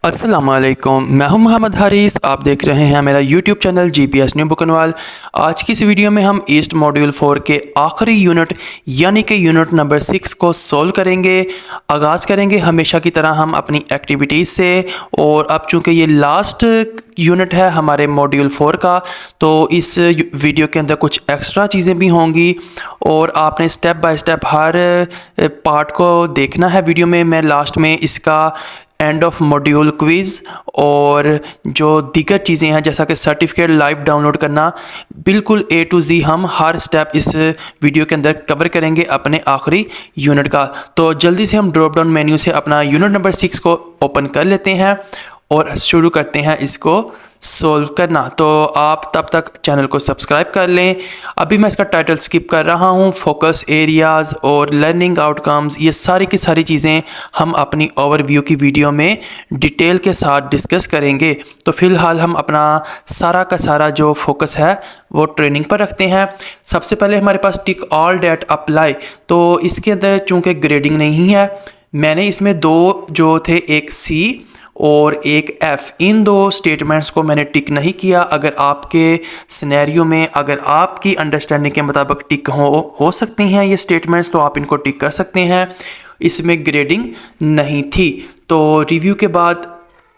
अस्सलामुअलैकुम, मैं हूं मोहम्मद हारिस। आप देख रहे हैं मेरा यूट्यूब चैनल जीपीएस न्यू बुकनवाल। आज की इस वीडियो में हम ईस्ट मॉड्यूल 4 के आखिरी यूनिट यानी कि यूनिट नंबर 6 को सोल्व करेंगे। आगाज़ करेंगे हमेशा की तरह हम अपनी एक्टिविटीज़ से। और अब चूँकि ये लास्ट यूनिट है हमारे मॉड्यूल 4 का, तो इस वीडियो के अंदर कुछ एक्स्ट्रा चीज़ें भी होंगी और आपने step by step her part को देखना है वीडियो में। मैं लास्ट में इसका एंड ऑफ मॉड्यूल क्विज़ और जो दीगर चीज़ें हैं जैसा कि सर्टिफिकेट लाइव डाउनलोड करना, बिल्कुल A to Z हम हर स्टेप इस वीडियो के अंदर कवर करेंगे अपने आखिरी यूनिट का। तो जल्दी से हम ड्रॉप डाउन मेन्यू से अपना यूनिट नंबर 6 को ओपन कर लेते हैं और शुरू करते हैं इसको सोल्व करना। तो आप तब तक चैनल को सब्सक्राइब कर लें। अभी मैं इसका टाइटल स्किप कर रहा हूँ। फोकस एरियाज़ और लर्निंग आउटकम्स, ये सारी की सारी चीज़ें हम अपनी ओवरव्यू की वीडियो में डिटेल के साथ डिस्कस करेंगे। तो फ़िलहाल हम अपना सारा का सारा जो फोकस है वो ट्रेनिंग पर रखते हैं। सबसे पहले हमारे पास टिक ऑल डेट अप्लाई। तो इसके अंदर चूँकि ग्रेडिंग नहीं है, मैंने इसमें दो जो थे, एक C और एक F, इन दो स्टेटमेंट्स को मैंने टिक नहीं किया। अगर आपके सिनेरियो में, अगर आपकी अंडरस्टैंडिंग के मुताबिक टिक हो सकती हैं ये स्टेटमेंट्स, तो आप इनको टिक कर सकते हैं। इसमें ग्रेडिंग नहीं थी। तो रिव्यू के बाद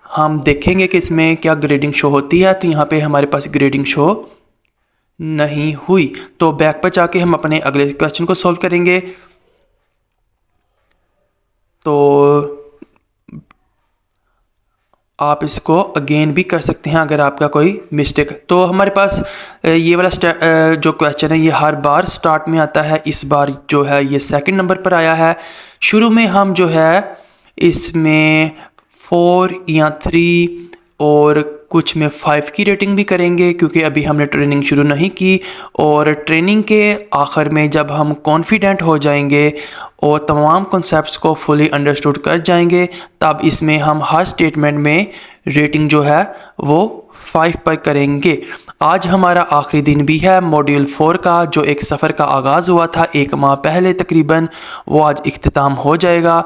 हम देखेंगे कि इसमें क्या ग्रेडिंग शो होती है। तो यहाँ पे हमारे पास ग्रेडिंग शो नहीं हुई। तो बैक पर जाके हम अपने अगले क्वेश्चन को सॉल्व करेंगे। तो आप इसको अगेन भी कर सकते हैं अगर आपका कोई मिस्टेक। तो हमारे पास ये वाला जो क्वेश्चन है ये हर बार स्टार्ट में आता है। इस बार जो है ये सेकंड नंबर पर आया है। शुरू में हम जो है इसमें 4 या 3 और कुछ में 5 की रेटिंग भी करेंगे, क्योंकि अभी हमने ट्रेनिंग शुरू नहीं की। और ट्रेनिंग के आखिर में जब हम कॉन्फिडेंट हो जाएंगे और तमाम कॉन्सेप्ट्स को फुली अंडरस्टूड कर जाएंगे, तब इसमें हम हर स्टेटमेंट में रेटिंग जो है वो 5 पर करेंगे। आज हमारा आखिरी दिन भी है मॉड्यूल 4 का। जो एक सफ़र का आगाज़ हुआ था 1 माह पहले तकरीबन, वो आज इख्तिताम हो जाएगा।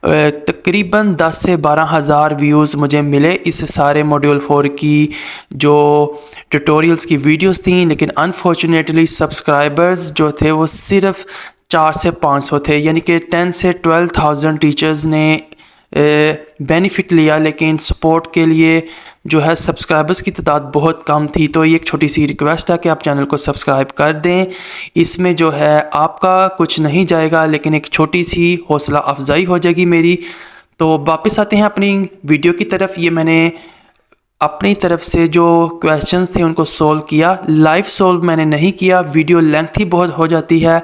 तकरीबन 10 से 12 हज़ार व्यूज़ मुझे मिले इस सारे मॉड्यूल 4 की जो ट्यूटोरियल्स की वीडियोस थी, लेकिन अनफॉर्चुनेटली सब्सक्राइबर्स जो थे वो सिर्फ 4 से 500 थे। यानी कि 10 से 12,000 टीचर्स ने बेनिफिट लिया, लेकिन सपोर्ट के लिए जो है सब्सक्राइबर्स की तादाद बहुत कम थी। तो ये एक छोटी सी रिक्वेस्ट है कि आप चैनल को सब्सक्राइब कर दें। इसमें जो है आपका कुछ नहीं जाएगा, लेकिन एक छोटी सी हौसला अफजाई हो जाएगी मेरी। तो वापस आते हैं अपनी वीडियो की तरफ। ये मैंने अपनी तरफ से जो क्वेश्चंस थे उनको सोल्व किया। लाइव सोल्व मैंने नहीं किया, वीडियो लेंथ ही बहुत हो जाती है।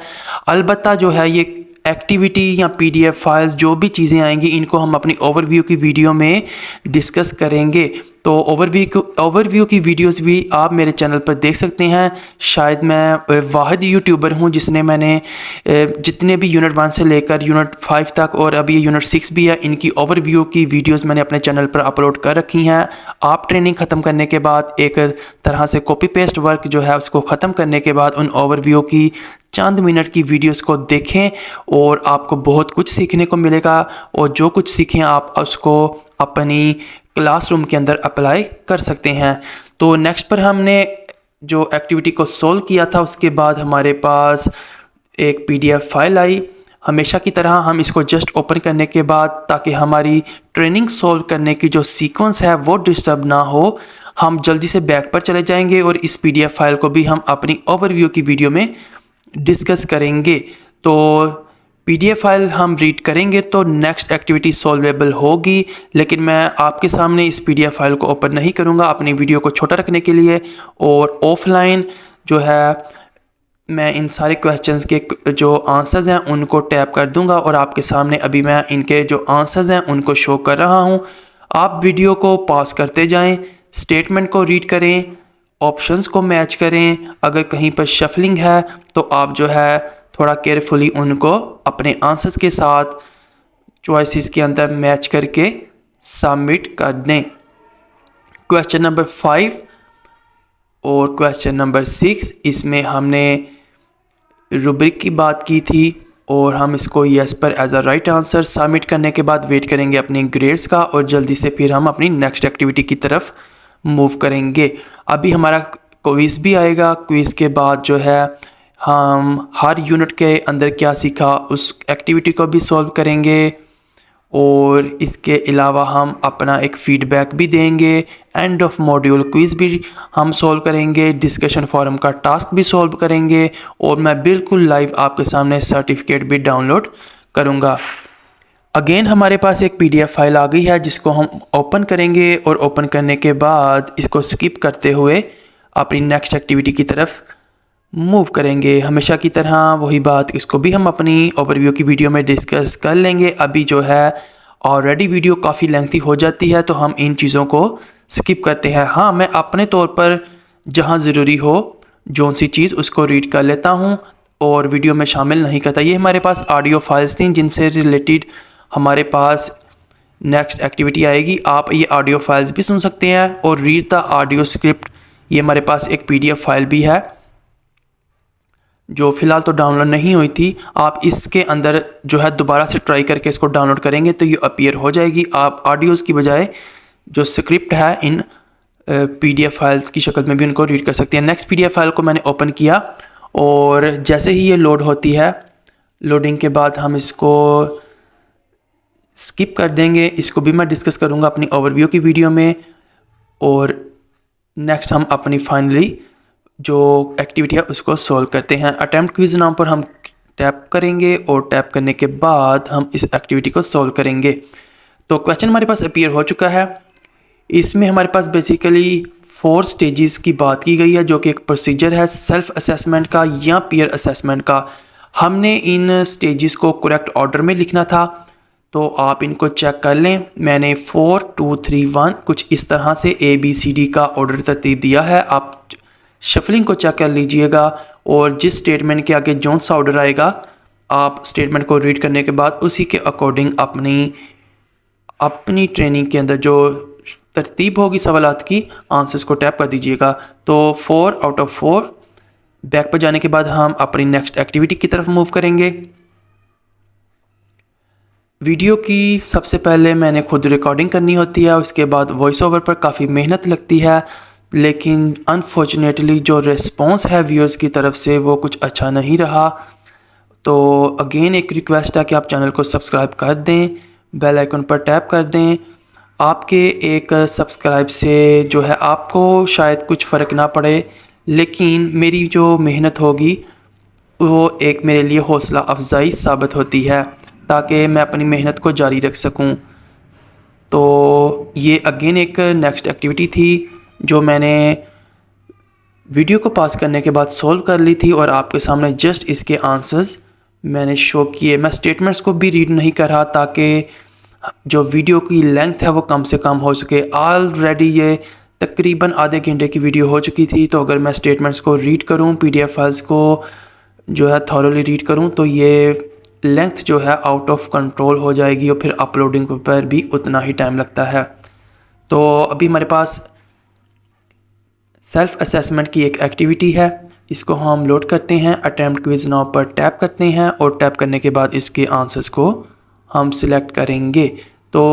अलबत्ता जो है ये एक्टिविटी या PDF फाइल्स जो भी चीज़ें आएंगी, इनको हम अपनी ओवरव्यू की वीडियो में डिस्कस करेंगे। तो ओवरव्यू की वीडियोस भी आप मेरे चैनल पर देख सकते हैं। शायद मैं वाहिद यूट्यूबर हूं जिसने मैंने जितने भी यूनिट 1 से लेकर यूनिट 5 तक और अभी ये यूनिट 6 भी है, इनकी ओवरव्यू की वीडियोस मैंने अपने चैनल पर अपलोड कर रखी हैं। आप ट्रेनिंग ख़त्म करने के बाद एक तरह से कॉपी पेस्ट वर्क जो है उसको ख़त्म करने के बाद उन ओवरव्यू की चंद मिनट की वीडियोस को देखें और आपको बहुत कुछ सीखने को मिलेगा। और जो कुछ सीखें आप उसको अपनी क्लासरूम के अंदर अप्लाई कर सकते हैं। तो नेक्स्ट पर हमने जो एक्टिविटी को सोल्व किया था, उसके बाद हमारे पास एक PDF फाइल आई। हमेशा की तरह हम इसको जस्ट ओपन करने के बाद, ताकि हमारी ट्रेनिंग सोल्व करने की जो सीक्वेंस है वो डिस्टर्ब ना हो, हम जल्दी से बैक पर चले जाएंगे और इस PDF फाइल को भी हम अपनी ओवरव्यू की वीडियो में डिस्कस करेंगे। तो PDF फाइल हम रीड करेंगे तो नेक्स्ट एक्टिविटी सॉल्वेबल होगी, लेकिन मैं आपके सामने इस PDF फाइल को ओपन नहीं करूंगा अपनी वीडियो को छोटा रखने के लिए। और ऑफलाइन जो है मैं इन सारे क्वेश्चंस के जो आंसर्स हैं उनको टैप कर दूंगा और आपके सामने अभी मैं इनके जो आंसर्स हैं उनको शो कर रहा हूं। आप वीडियो को पॉज करते जाएं, स्टेटमेंट को रीड करें, ऑप्शंस को मैच करें। अगर कहीं पर शफलिंग है तो आप जो है थोड़ा केयरफुली उनको अपने आंसर्स के साथ चॉइसेस के अंदर मैच करके सबमिट कर दें। क्वेश्चन नंबर 5 और क्वेश्चन नंबर 6, इसमें हमने रूब्रिक की बात की थी। और हम इसको येस पर as a right answer submit करने के बाद वेट करेंगे अपने ग्रेड्स का और जल्दी से फिर हम अपनी नेक्स्ट एक्टिविटी की तरफ मूव करेंगे। अभी हमारा क्विज़ भी आएगा। क्विज़ के बाद जो है हम हर यूनिट के अंदर क्या सीखा उस एक्टिविटी को भी सॉल्व करेंगे और इसके अलावा हम अपना एक फ़ीडबैक भी देंगे। एंड ऑफ मॉड्यूल क्विज़ भी हम सॉल्व करेंगे, डिस्कशन फोरम का टास्क भी सॉल्व करेंगे और मैं बिल्कुल लाइव आपके सामने सर्टिफिकेट भी डाउनलोड करूँगा। अगेन हमारे पास एक PDF फाइल आ गई है जिसको हम ओपन करेंगे और ओपन करने के बाद इसको स्किप करते हुए अपनी नेक्स्ट एक्टिविटी की तरफ मूव करेंगे। हमेशा की तरह वही बात, इसको भी हम अपनी ओवरव्यू की वीडियो में डिस्कस कर लेंगे। अभी जो है ऑलरेडी वीडियो काफ़ी लेंथी हो जाती है तो हम इन चीज़ों को स्किप करते हैं। हाँ, मैं अपने तौर पर जहाँ ज़रूरी हो जो सी चीज़ उसको रीड कर लेता हूँ और वीडियो में शामिल नहीं करता। ये हमारे पास ऑडियो फाइल्स थी जिनसे रिलेटेड हमारे पास नेक्स्ट एक्टिविटी आएगी। आप ये ऑडियो फाइल्स भी सुन सकते हैं और रीड द ऑडियो स्क्रिप्ट। ये हमारे पास एक PDF फाइल भी है जो फ़िलहाल तो डाउनलोड नहीं हुई थी। आप इसके अंदर जो है दोबारा से ट्राई करके इसको डाउनलोड करेंगे तो ये अपीयर हो जाएगी। आप ऑडियोज़ की बजाय जो स्क्रिप्ट है इन PDF फाइल्स की शक्ल में भी उनको रीड कर सकते हैं। नेक्स्ट PDF फाइल को मैंने ओपन किया और जैसे ही ये लोड होती है, लोडिंग के बाद हम इसको स्किप कर देंगे। इसको भी मैं डिस्कस करूँगा अपनी ओवरव्यू की वीडियो में। और नेक्स्ट हम अपनी फाइनली जो एक्टिविटी है उसको सॉल्व करते हैं। अटेम्प्ट क्विज नाम पर हम टैप करेंगे और टैप करने के बाद हम इस एक्टिविटी को सॉल्व करेंगे। तो क्वेश्चन हमारे पास अपीयर हो चुका है। इसमें हमारे पास बेसिकली 4 स्टेजेस की बात की गई है जो कि एक प्रोसीजर है सेल्फ असेसमेंट का या पीयर असेसमेंट का। हमने इन स्टेजेस को करेक्ट ऑर्डर में लिखना था तो आप इनको चेक कर लें। मैंने 4 2 3 1 कुछ इस तरह से ABCD का ऑर्डर तरतीब दिया है। आप शफलिंग को चेक कर लीजिएगा और जिस स्टेटमेंट के आगे जौन सा ऑर्डर आएगा आप स्टेटमेंट को रीड करने के बाद उसी के अकॉर्डिंग अपनी ट्रेनिंग के अंदर जो तरतीब होगी सवालात की आंसर्स को टैप कर दीजिएगा। तो 4 आउट ऑफ 4 बैक पर जाने के बाद हम अपनी नेक्स्ट एक्टिविटी की तरफ मूव करेंगे। वीडियो की सबसे पहले मैंने खुद रिकॉर्डिंग करनी होती है, उसके बाद वॉइस ओवर पर काफ़ी मेहनत लगती है, लेकिन अनफॉर्चुनेटली जो रिस्पॉन्स है व्यूअर्स की तरफ से वो कुछ अच्छा नहीं रहा। तो अगेन एक रिक्वेस्ट है कि आप चैनल को सब्सक्राइब कर दें, बेल आइकन पर टैप कर दें। आपके एक सब्सक्राइब से जो है आपको शायद कुछ फ़र्क ना पड़े, लेकिन मेरी जो मेहनत होगी वो एक मेरे लिए हौसला अफजाई साबित होती है ताकि मैं अपनी मेहनत को जारी रख सकूं। तो ये अगेन एक नेक्स्ट एक्टिविटी थी जो मैंने वीडियो को पास करने के बाद सॉल्व कर ली थी और आपके सामने जस्ट इसके आंसर्स मैंने शो किए। मैं स्टेटमेंट्स को भी रीड नहीं कर रहा ताकि जो वीडियो की लेंथ है वो कम से कम हो सके। ऑलरेडी ये तकरीबन आधे घंटे की वीडियो हो चुकी थी, तो अगर मैं स्टेटमेंट्स को रीड करूं, PDF फाइल्स को जो है थॉरोली रीड करूं तो ये लेंथ जो है आउट ऑफ कंट्रोल हो जाएगी और फिर अपलोडिंग पर भी उतना ही टाइम लगता है। तो अभी हमारे पास सेल्फ असेसमेंट की एक एक्टिविटी है, इसको हम लोड करते हैं। अटेम्प्ट क्विज नाउ पर टैप करते हैं और टैप करने के बाद इसके आंसर्स को हम सिलेक्ट करेंगे। तो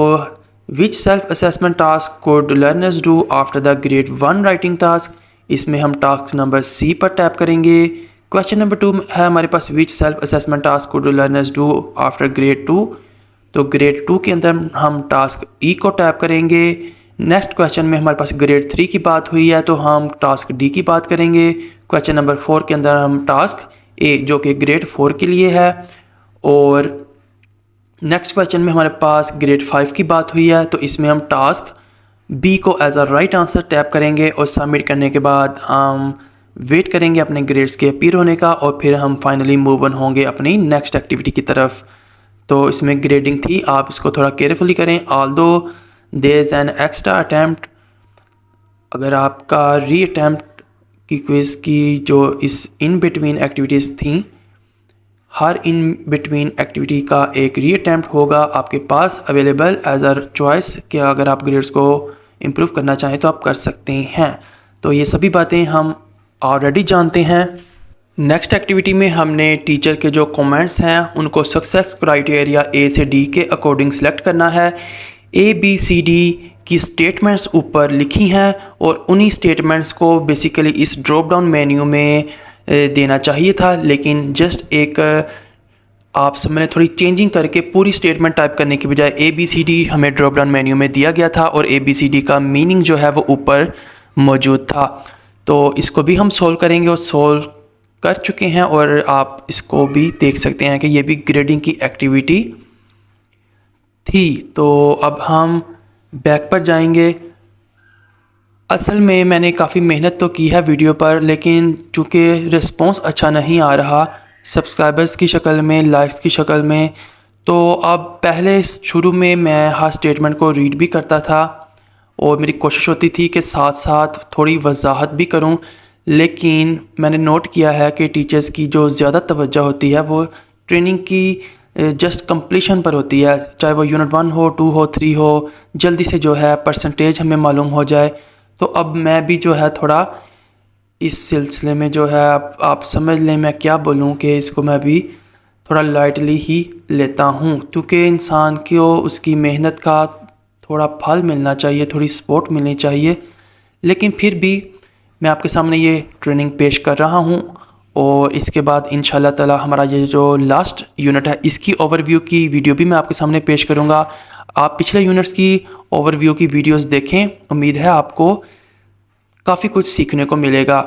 which self assessment task code learners do after the grade 1 writing task, इसमें हम टास्क नंबर C पर टैप करेंगे। क्वेश्चन नंबर 2 है हमारे पास which self assessment task code learners do after grade 2, तो ग्रेड 2 के अंदर हम टास्क E को टैप करेंगे। नेक्स्ट क्वेश्चन में हमारे पास ग्रेड 3 की बात हुई है तो हम टास्क D की बात करेंगे। क्वेश्चन नंबर 4 के अंदर हम टास्क A जो कि ग्रेड 4 के लिए है। और नेक्स्ट क्वेश्चन में हमारे पास ग्रेड 5 की बात हुई है तो इसमें हम टास्क B को as a right answer tap करेंगे और सबमिट करने के बाद हम वेट करेंगे अपने ग्रेड्स के अपीयर होने का और फिर हम फाइनली मूव ऑन होंगे अपनी नेक्स्ट एक्टिविटी की तरफ। तो इसमें ग्रेडिंग थी, आप इसको थोड़ा केयरफुली करें। Although there is an extra attempt, अगर आपका री अटैम्प्ट की क्विज़ की जो इस इन बिटवीन एक्टिविटीज़ थी, हर इन बिटवीन एक्टिविटी का एक री अटैम्प्ट होगा आपके पास अवेलेबल एज अ चॉइस कि अगर आप ग्रेड्स को इम्प्रूव करना चाहें तो आप कर सकते हैं। तो ये सभी बातें हम ऑलरेडी जानते हैं। नेक्स्ट एक्टिविटी में हमने टीचर के जो कमेंट्स हैं उनको सक्सेस क्राइटेरिया ए से डी के अकॉर्डिंग सेलेक्ट करना है। ए बी सी डी की स्टेटमेंट्स ऊपर लिखी हैं और उन्हीं स्टेटमेंट्स को बेसिकली इस ड्रॉप डाउन मेन्यू में देना चाहिए था, लेकिन जस्ट एक आप सब मैंने थोड़ी चेंजिंग करके पूरी स्टेटमेंट टाइप करने की बजाय ए बी सी डी हमें ड्रॉप डाउन मेन्यू में दिया गया था और ए बी सी डी का मीनिंग जो है वो ऊपर मौजूद था। तो इसको भी हम सोल्व करेंगे और सोल्व कर चुके हैं और आप इसको भी देख सकते हैं कि ये भी ग्रेडिंग की एक्टिविटी थी। तो अब हम बैक पर जाएंगे। असल में मैंने काफ़ी मेहनत तो की है वीडियो पर, लेकिन चूँकि रिस्पॉन्स अच्छा नहीं आ रहा सब्सक्राइबर्स की शक्ल में, लाइक्स की शक्ल में, तो अब पहले शुरू में मैं हर स्टेटमेंट को रीड भी करता था और मेरी कोशिश होती थी कि साथ साथ थोड़ी वजाहत भी करूं, लेकिन मैंने नोट किया है कि टीचर्स की जो ज़्यादा तवज्जो होती है वो ट्रेनिंग की जस्ट कंप्लीशन पर होती है, चाहे वो यूनिट 1 हो, 2 हो, 3 हो, जल्दी से जो है परसेंटेज हमें मालूम हो जाए। तो अब मैं भी जो है थोड़ा इस सिलसिले में जो है आप समझ लें मैं क्या बोलूँ कि इसको मैं भी थोड़ा लाइटली ही लेता हूँ, क्योंकि इंसान को उसकी मेहनत का थोड़ा फल मिलना चाहिए, थोड़ी सपोर्ट मिलनी चाहिए। लेकिन फिर भी मैं आपके सामने ये ट्रेनिंग पेश कर रहा हूँ और इसके बाद इंशाल्लाह ताला हमारा ये जो लास्ट यूनिट है इसकी ओवरव्यू की वीडियो भी मैं आपके सामने पेश करूँगा। आप पिछले यूनिट्स की ओवरव्यू की वीडियोस देखें, उम्मीद है आपको काफ़ी कुछ सीखने को मिलेगा।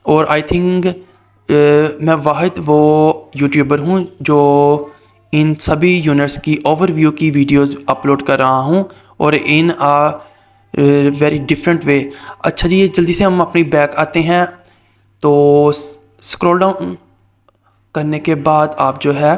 और आई थिंक मैं वाहिद वो यूट्यूबर हूँ जो इन सभी यूनिट्स की ओवरव्यू की वीडियोस अपलोड कर रहा हूँ और इन वेरी डिफरेंट वे। अच्छा जी, ये जल्दी से हम अपनी बैक आते हैं। तो स्क्रॉल डाउन करने के बाद आप जो है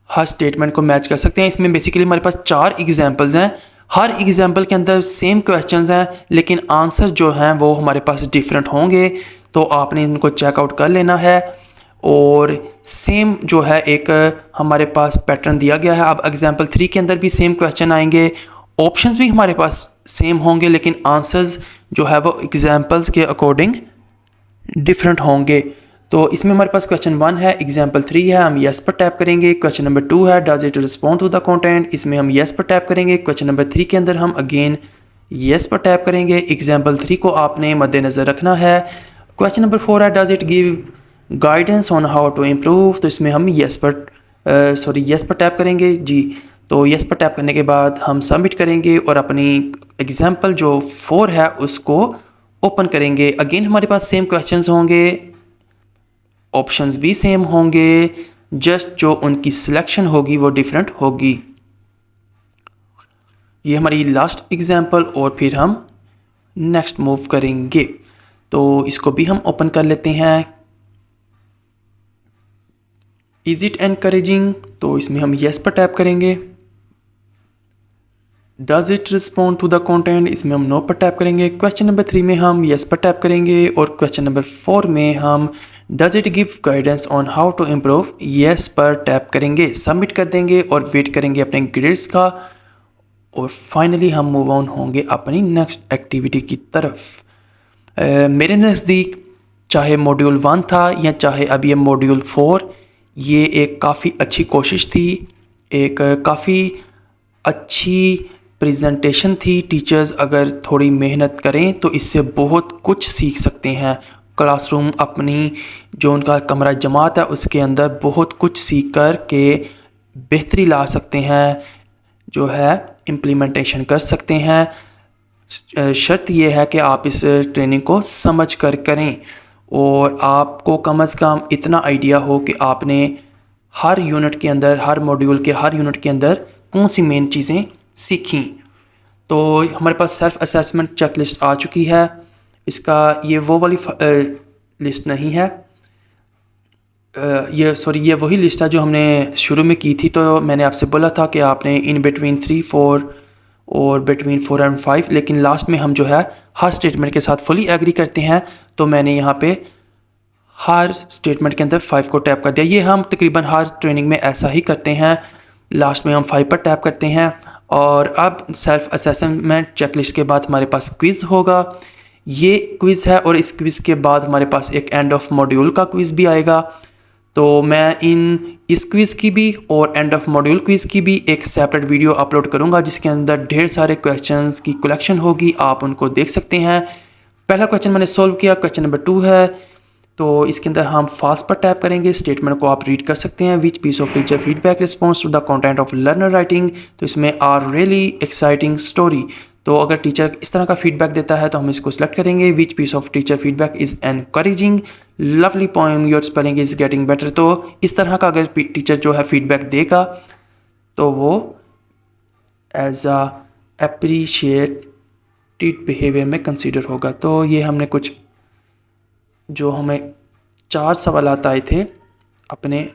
हर स्टेटमेंट को मैच कर सकते हैं। इसमें बेसिकली हमारे पास 4 एग्जांपल्स हैं, हर एग्जांपल के अंदर सेम क्वेश्चंस हैं लेकिन आंसर जो हैं वो हमारे पास डिफरेंट होंगे, तो आपने इनको चेकआउट कर लेना है। और सेम जो है एक हमारे पास पैटर्न दिया गया है। अब एग्जांपल 3 के अंदर भी सेम क्वेश्चन आएंगे, ऑप्शंस भी हमारे पास सेम होंगे लेकिन आंसर्स जो है वो एग्जांपल्स के अकॉर्डिंग डिफरेंट होंगे। तो इसमें हमारे पास क्वेश्चन 1 है, एग्जाम्पल 3 है, हम येस पर टैप करेंगे। क्वेश्चन नंबर 2 है, does it respond to the content, इसमें हम येस पर टैप करेंगे। क्वेश्चन नंबर 3 के अंदर हम अगेन येस पर टैप करेंगे। एग्जाम्पल 3 को आपने मद्देनज़र रखना है। क्वेश्चन नंबर 4 है, does it give guidance on how to improve, तो इसमें हम येस पर टैप करेंगे जी। तो येस पर टैप करने के बाद हम सबमिट करेंगे और अपनी एग्जाम्पल जो 4 है उसको ओपन करेंगे। अगेन हमारे पास सेम क्वेश्चंस होंगे, ऑप्शंस भी सेम होंगे, जस्ट जो उनकी सिलेक्शन होगी वो डिफरेंट होगी। ये हमारी लास्ट एग्जाम्पल और फिर हम नेक्स्ट मूव करेंगे। तो इसको भी हम ओपन कर लेते हैं। इज इट एनकरेजिंग, तो इसमें हम येस पर टैप करेंगे। Does it respond to the content, इसमें हम नो पर टैप करेंगे। क्वेश्चन नंबर 3 में हम येस पर टैप करेंगे और क्वेश्चन नंबर 4 में हम does it give guidance on how to improve, yes पर टैप करेंगे, सबमिट कर देंगे और वेट करेंगे अपने ग्रेड्स का। और फाइनली हम मूव ऑन होंगे अपनी नेक्स्ट एक्टिविटी की तरफ। मेरे नज़दीक चाहे मॉड्यूल 1 था या चाहे अब ये मॉड्यूल 4, ये एक काफ़ी अच्छी कोशिश थी, एक काफ़ी अच्छी प्रेजेंटेशन थी। टीचर्स अगर थोड़ी मेहनत करें तो इससे बहुत कुछ सीख सकते हैं। क्लासरूम अपनी जो उनका कमरा जमात है उसके अंदर बहुत कुछ सीख कर के बेहतरी ला सकते हैं, जो है इम्प्लीमेंटेशन कर सकते हैं। शर्त यह है कि आप इस ट्रेनिंग को समझ कर करें और आपको कम से कम इतना आइडिया हो कि आपने हर यूनिट के अंदर, हर मॉड्यूल के हर यूनिट के अंदर कौन सी मेन चीज़ें सीखी। तो हमारे पास सेल्फ असेसमेंट चेक लिस्ट आ चुकी है। इसका ये वो वाली लिस्ट नहीं है, ये वही लिस्ट है जो हमने शुरू में की थी। तो मैंने आपसे बोला था कि आपने इन बिटवीन 3, 4 और बिटवीन 4 और 5, लेकिन लास्ट में हम जो है हर स्टेटमेंट के साथ फुली एग्री करते हैं। तो मैंने यहाँ पे हर स्टेटमेंट के अंदर 5 को टैप कर दिया। ये हम तकरीबन हर ट्रेनिंग में ऐसा ही करते हैं, लास्ट में हम 5 पर टैप करते हैं। और अब सेल्फ असेसमेंट चेकलिस्ट के बाद हमारे पास क्विज़ होगा। ये क्विज़ है और इस क्विज़ के बाद हमारे पास एक एंड ऑफ मॉड्यूल का क्विज़ भी आएगा। तो मैं इस क्विज़ की भी और एंड ऑफ मॉड्यूल क्विज़ की भी एक सेपरेट वीडियो अपलोड करूंगा, जिसके अंदर ढेर सारे क्वेश्चंस की कलेक्शन होगी, आप उनको देख सकते हैं। पहला क्वेश्चन मैंने सोल्व किया, क्वेश्चन नंबर 2 है। तो इसके अंदर हम फॉल्स पर टैप करेंगे। स्टेटमेंट को आप रीड कर सकते हैं। Which piece of teacher feedback response to the content of learner writing. तो इसमें आर रियली एक्साइटिंग स्टोरी। तो अगर टीचर इस तरह का फीडबैक देता है तो हम इसको सिलेक्ट करेंगे। Which piece of teacher feedback is encouraging, lovely poem, your spelling is getting better. तो इस तरह का अगर टीचर जो है फीडबैक देगा तो वो एज आ एप्रिशिएटेड बिहेवियर में कंसीडर होगा। तो ये हमने कुछ जो हमें 4 सवालात आए थे अपने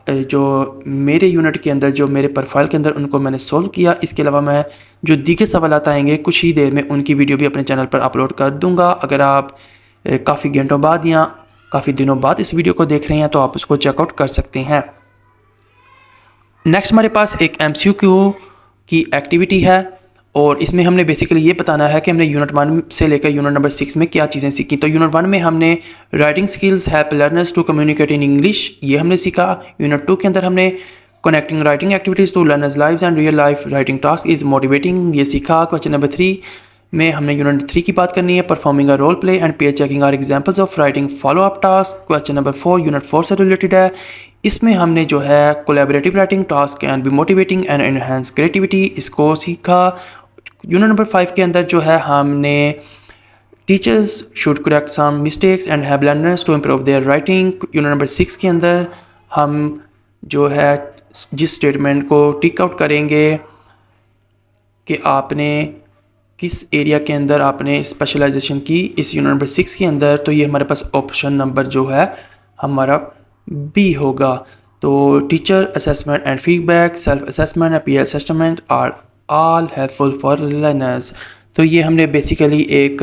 जो मेरे यूनिट के अंदर, जो मेरे प्रोफाइल के अंदर, उनको मैंने सोल्व किया। इसके अलावा मैं जो दीगर सवालात आएंगे कुछ ही देर में उनकी वीडियो भी अपने चैनल पर अपलोड कर दूंगा। अगर आप काफ़ी घंटों बाद या काफ़ी दिनों बाद इस वीडियो को देख रहे हैं तो आप उसको चेकआउट कर सकते हैं। नेक्स्ट हमारे पास एक MCQ की एक्टिविटी है और इसमें हमने बेसिकली ये बताना है कि हमने यूनिट 1 से लेकर यूनिट नंबर 6 में क्या चीज़ें सीखी। तो यूनिट 1 में हमने writing skills help learners to communicate in English, ये हमने सीखा। यूनिट 2 के अंदर हमने connecting writing activities to learners lives and real life writing task is motivating, ये सीखा। क्वेश्चन नंबर 3 में हमने यूनिट 3 की बात करनी है, performing a role play and pair checking are examples of writing follow up task. Question number 4 unit 4 से related है। इसमें हमने जो है collaborative writing task can be motivating and enhance creativity, इसको सीखा। यूनिट नंबर 5 के अंदर जो है हमने teachers should correct some mistakes and have learners to improve their writing. Unit number 6 के अंदर हम जो है जिस स्टेटमेंट को टिक आउट करेंगे कि आपने किस एरिया के अंदर आपने स्पेशलाइजेशन की इस यूनिट नंबर 6 के अंदर, तो ये हमारे पास ऑप्शन नंबर जो है हमारा बी होगा। तो teacher assessment and feedback, self assessment and peer assessment are all helpful for learners. तो ये हमने बेसिकली एक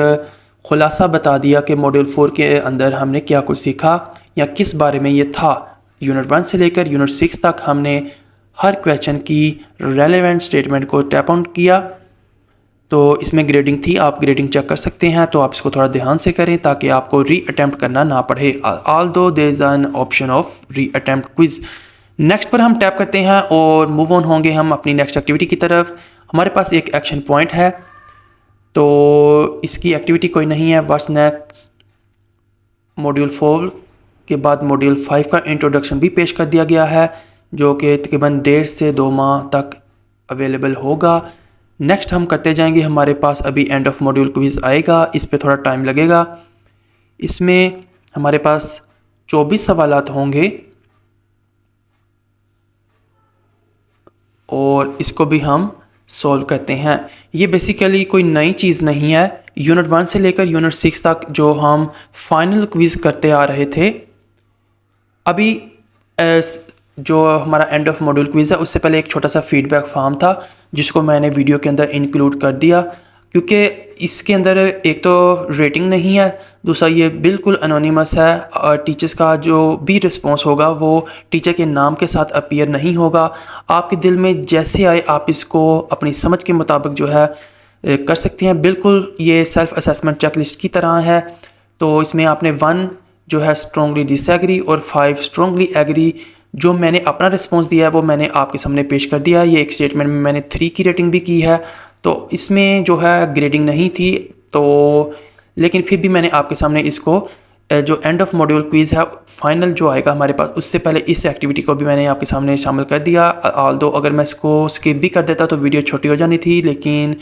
खुलासा बता दिया कि मॉड्यूल 4 के अंदर हमने क्या कुछ सीखा या किस बारे में ये था। यूनिट 1 से लेकर यूनिट 6 तक हमने हर क्वेश्चन की रेलेवेंट स्टेटमेंट को टैप आउट किया। तो इसमें ग्रेडिंग थी, आप ग्रेडिंग चेक कर सकते हैं, तो आप इसको थोड़ा ध्यान से करें ताकि आपको री अटैम्प्ट करना ना पड़े। Although there is an option of re attempt quiz. Next पर हम टैप करते हैं और मूव ऑन होंगे हम अपनी नेक्स्ट एक्टिविटी की तरफ। हमारे पास एक एक्शन पॉइंट है, तो इसकी एक्टिविटी कोई नहीं है। व्हाट्स नेक्स्ट मॉड्यूल 4 के बाद मॉड्यूल 5 का इंट्रोडक्शन भी पेश कर दिया गया है, जो कि तकरीबन 1.5 से 2 माह तक अवेलेबल होगा। नेक्स्ट हम करते जाएंगे, हमारे पास अभी एंड ऑफ मॉड्यूल क्विज़ आएगा, इस पे थोड़ा टाइम लगेगा। इसमें हमारे पास 24 सवालात होंगे और इसको भी हम सॉल्व करते हैं। ये बेसिकली कोई नई चीज़ नहीं है। यूनिट 1 से लेकर यूनिट 6 तक जो हम फाइनल क्विज़ करते आ रहे थे, अभी जो हमारा एंड ऑफ मॉड्यूल क्विज़ है उससे पहले एक छोटा सा फीडबैक फॉर्म था जिसको मैंने वीडियो के अंदर इंक्लूड कर दिया, क्योंकि इसके अंदर एक तो रेटिंग नहीं है, दूसरा ये बिल्कुल अनोनिमस है। और टीचर्स का जो भी रिस्पॉन्स होगा वो टीचर के नाम के साथ अपीयर नहीं होगा। आपके दिल में जैसे आए आप इसको अपनी समझ के मुताबिक जो है कर सकते हैं। बिल्कुल ये सेल्फ असेसमेंट चेकलिस्ट की तरह है। तो इसमें आपने 1 जो है स्ट्रॉन्गली डिसएग्री और 5 स्ट्रॉन्गली एग्री, जो मैंने अपना रिस्पॉन्स दिया है वो मैंने आपके सामने पेश कर दिया है। ये एक स्टेटमेंट में मैंने 3 की रेटिंग भी की है, तो इसमें जो है ग्रेडिंग नहीं थी, तो लेकिन फिर भी मैंने आपके सामने इसको जो एंड ऑफ मॉड्यूल क्विज़ है फाइनल जो आएगा हमारे पास, उससे पहले इस एक्टिविटी को भी मैंने आपके सामने शामिल कर दिया। ऑल्दो अगर मैं इसको स्किप भी कर देता तो वीडियो छोटी हो जानी थी, लेकिन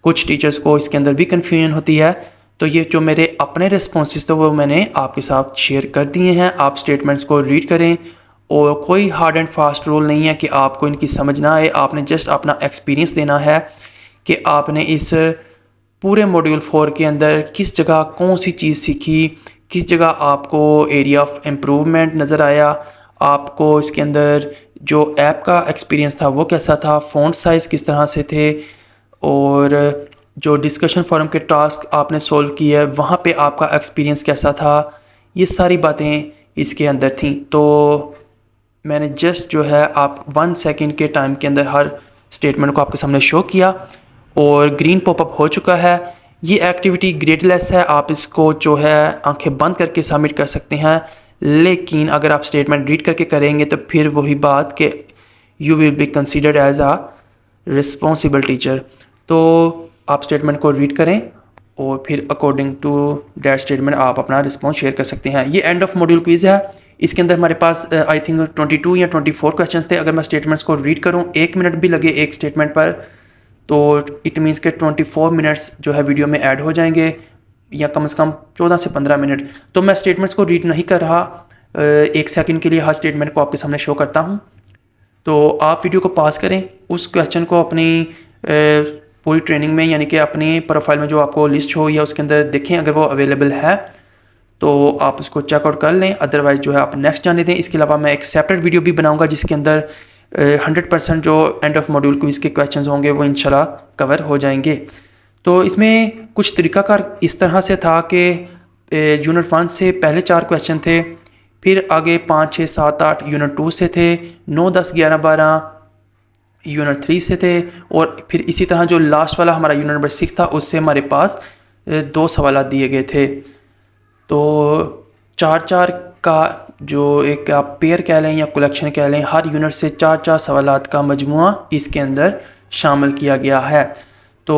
कुछ टीचर्स को इसके अंदर भी कन्फ्यूजन होती है। तो ये जो मेरे अपने रिस्पॉन्सेज थे वो मैंने आपके साथ शेयर कर दिए हैं। आप स्टेटमेंट्स को रीड करें और कोई हार्ड एंड फास्ट रूल नहीं है कि आपको इनकी समझ ना आए। आपने जस्ट अपना एक्सपीरियंस देना है कि आपने इस पूरे मॉड्यूल 4 के अंदर किस जगह कौन सी चीज़ सीखी, किस जगह आपको एरिया ऑफ इम्प्रूवमेंट नज़र आया, आपको इसके अंदर जो ऐप का एक्सपीरियंस था वो कैसा था, फ़ॉन्ट साइज़ किस तरह से थे, और जो डिस्कशन फोरम के टास्क आपने सोल्व किए वहाँ पे आपका एक्सपीरियंस कैसा था, ये सारी बातें इसके अंदर थी। तो मैंने जस्ट जो है आप 1 सेकंड के टाइम के अंदर हर स्टेटमेंट को आपके सामने शो किया और ग्रीन पॉपअप हो चुका है। ये एक्टिविटी ग्रेडलेस है, आप इसको जो है आंखें बंद करके सबमिट कर सकते हैं, लेकिन अगर आप स्टेटमेंट रीड करके करेंगे तो फिर वही बात कि you will be considered as a responsible teacher. तो आप स्टेटमेंट को रीड करें और फिर अकॉर्डिंग टू दैट स्टेटमेंट आप अपना रिस्पॉन्स शेयर कर सकते हैं। ये एंड ऑफ मॉड्यूल क्विज़ है। इसके अंदर हमारे पास आई थिंक 22 या 24 क्वेश्चंस थे। अगर मैं स्टेटमेंट्स को रीड करूं, 1 मिनट भी लगे एक स्टेटमेंट पर, तो इट मीन्स के 24 मिनट्स जो है वीडियो में ऐड हो जाएंगे, या कम से कम 14 से 15 मिनट। तो मैं स्टेटमेंट्स को रीड नहीं कर रहा, 1 सेकंड के लिए हर स्टेटमेंट को आपके सामने शो करता हूँ। तो आप वीडियो को पास करें, उस क्वेश्चन को अपनी पूरी ट्रेनिंग में यानी कि अपनी प्रोफाइल में जो आपको लिस्ट हो या उसके अंदर देखें, अगर वो अवेलेबल है तो आप उसको चेकआउट कर लें, अदरवाइज़ जो है आप नेक्स्ट जाने दें। इसके अलावा मैं एक सेपरेट वीडियो भी बनाऊंगा जिसके अंदर 100% जो एंड ऑफ मॉड्यूल क्विज़ के क्वेश्चंस होंगे वो इंशाल्लाह कवर हो जाएंगे। तो इसमें कुछ तरीकाकार इस तरह से था कि यूनिट 1 से पहले 4 क्वेश्चन थे, फिर आगे 5, 6, 7, 8 यूनिट 2 से थे, 9, 10, 11, 12 यूनिट 3 से थे, और फिर इसी तरह जो लास्ट वाला हमारा यूनिट नंबर 6 था उससे हमारे पास 2 सवाल दिए गए थे। तो 4-4 का जो एक आप पेयर कह लें या कलेक्शन कह लें, हर यूनिट से 4-4 सवालात का मजमुआ इसके अंदर शामिल किया गया है। तो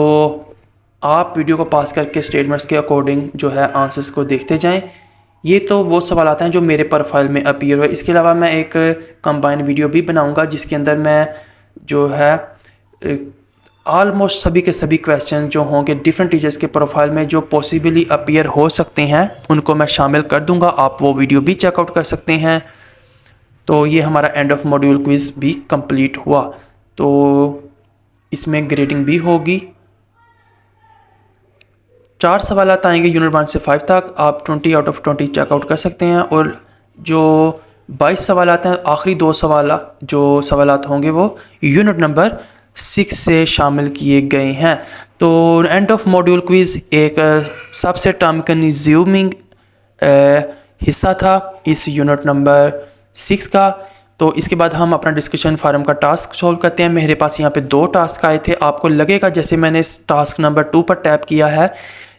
आप वीडियो को पास करके स्टेटमेंट्स के अकॉर्डिंग जो है आंसर्स को देखते जाएं। ये तो वो सवाल आते हैं जो मेरे प्रोफाइल में अपीयर हुए। इसके अलावा मैं एक कंबाइन वीडियो भी बनाऊंगा जिसके अंदर मैं जो है ऑलमोस्ट सभी के सभी क्वेश्चन जो होंगे डिफरेंट टीचर्स के प्रोफाइल में जो पॉसिबली अपीयर हो सकते हैं उनको मैं शामिल कर दूंगा। आप वो वीडियो भी चेकआउट कर सकते हैं। तो ये हमारा एंड ऑफ मॉड्यूल क्विज़ भी कंप्लीट हुआ। तो इसमें ग्रेडिंग भी होगी। 4 सवाल आएंगे यूनिट 1 से 5 तक, आप 20 आउट ऑफ 20 चेकआउट कर सकते हैं। और जो 22 सवाल आते हैं, आखिरी 2 सवाल जो सवाल होंगे वो यूनिट नंबर 6 से शामिल किए गए हैं। तो एंड ऑफ मॉड्यूल क्विज़ एक सबसे टाइम कंज्यूमिंग हिस्सा था इस यूनिट नंबर 6 का। तो इसके बाद हम अपना डिस्कशन फॉरम का टास्क सॉल्व करते हैं। मेरे पास यहाँ पे 2 टास्क आए थे। आपको लगेगा जैसे मैंने टास्क नंबर 2 पर टैप किया है,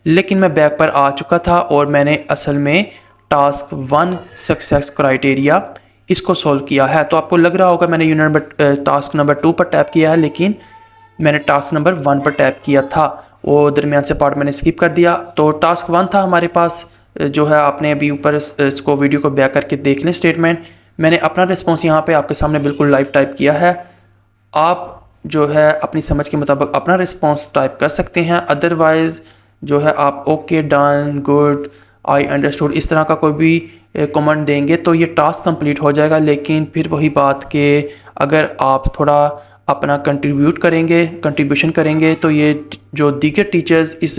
लेकिन मैं बैक पर आ चुका था और मैंने असल में टास्क 1 सक्सेस क्राइटेरिया इसको सॉल्व किया है। तो आपको लग रहा होगा मैंने यूनिट नंबर टास्क नंबर 2 पर टैप किया है, लेकिन मैंने टास्क नंबर 1 पर टैप किया था, वो दरमियान से पार्ट मैंने स्किप कर दिया। तो टास्क 1 था हमारे पास जो है, आपने अभी ऊपर इसको वीडियो को बैक करके देख लें स्टेटमेंट। मैंने अपना रिस्पॉन्स यहाँ पे आपके सामने बिल्कुल लाइव टाइप किया है। आप जो है अपनी समझ के मुताबिक अपना रिस्पॉन्स टाइप कर सकते हैं, अदरवाइज़ जो है आप okay, done, good, I understood इस तरह का कोई भी कमेंट देंगे तो ये टास्क कंप्लीट हो जाएगा। लेकिन फिर वही बात कि अगर आप थोड़ा अपना कंट्रीब्यूशन करेंगे तो ये जो दीगर टीचर्स इस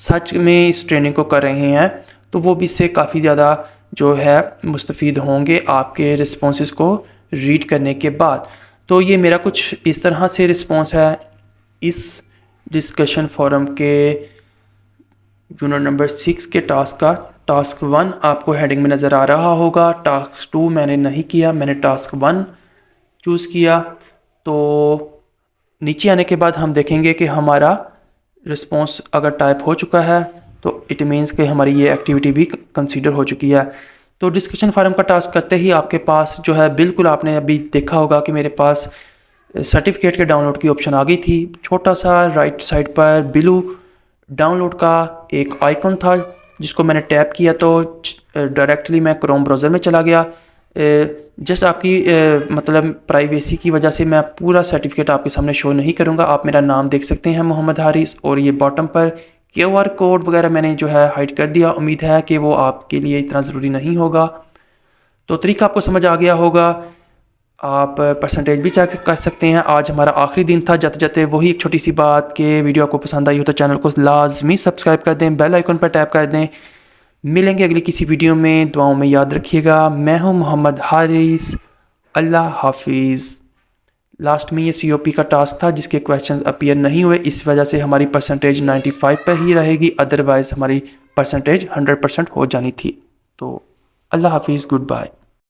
सच में इस ट्रेनिंग को कर रहे हैं तो वो भी इससे काफ़ी ज़्यादा जो है मुस्तफ़ीद होंगे आपके रिस्पॉन्सेस को रीड करने के बाद। तो ये मेरा कुछ इस तरह से रिस्पॉन्स है इस डिस्कशन फोरम के यूनिट नंबर 6 के टास्क का। टास्क 1 आपको हेडिंग में नज़र आ रहा होगा। टास्क 2 मैंने नहीं किया, मैंने टास्क 1 चूज़ किया। तो नीचे आने के बाद हम देखेंगे कि हमारा रिस्पॉन्स अगर टाइप हो चुका है तो इट मीन्स कि हमारी ये एक्टिविटी भी कंसीडर हो चुकी है। तो डिस्कशन फॉरम का टास्क करते ही आपके पास जो है बिल्कुल आपने अभी देखा होगा कि मेरे पास सर्टिफिकेट के डाउनलोड की ऑप्शन आ गई थी। छोटा सा राइट साइड पर ब्लू डाउनलोड का एक आइकन था जिसको मैंने टैप किया तो डायरेक्टली मैं क्रोम ब्राउज़र में चला गया। जस्ट आपकी मतलब प्राइवेसी की वजह से मैं पूरा सर्टिफिकेट आपके सामने शो नहीं करूँगा। आप मेरा नाम देख सकते हैं मोहम्मद हारिस, और ये बॉटम पर QR कोड वगैरह मैंने जो है हाइड कर दिया। उम्मीद है कि वो आपके लिए इतना ज़रूरी नहीं होगा। तो तरीका आपको समझ आ गया होगा। आप परसेंटेज भी चेक कर सकते हैं। आज हमारा आखिरी दिन था। जाते जाते वही एक छोटी सी बात कि वीडियो आपको पसंद आई हो तो चैनल को लाजमी सब्सक्राइब कर दें, बेल आइकन पर टैप कर दें। मिलेंगे अगली किसी वीडियो में, दुआओं में याद रखिएगा। मैं हूं मोहम्मद हारिस, अल्लाह हाफिज़। लास्ट में ये COP का टास्क था जिसके क्वेश्चंस अपीयर नहीं हुए, इस वजह से हमारी परसेंटेज 95 पर ही रहेगी, अदरवाइज़ हमारी परसेंटेज 100% हो जानी थी। तो अल्लाह हाफिज़, गुड बाय।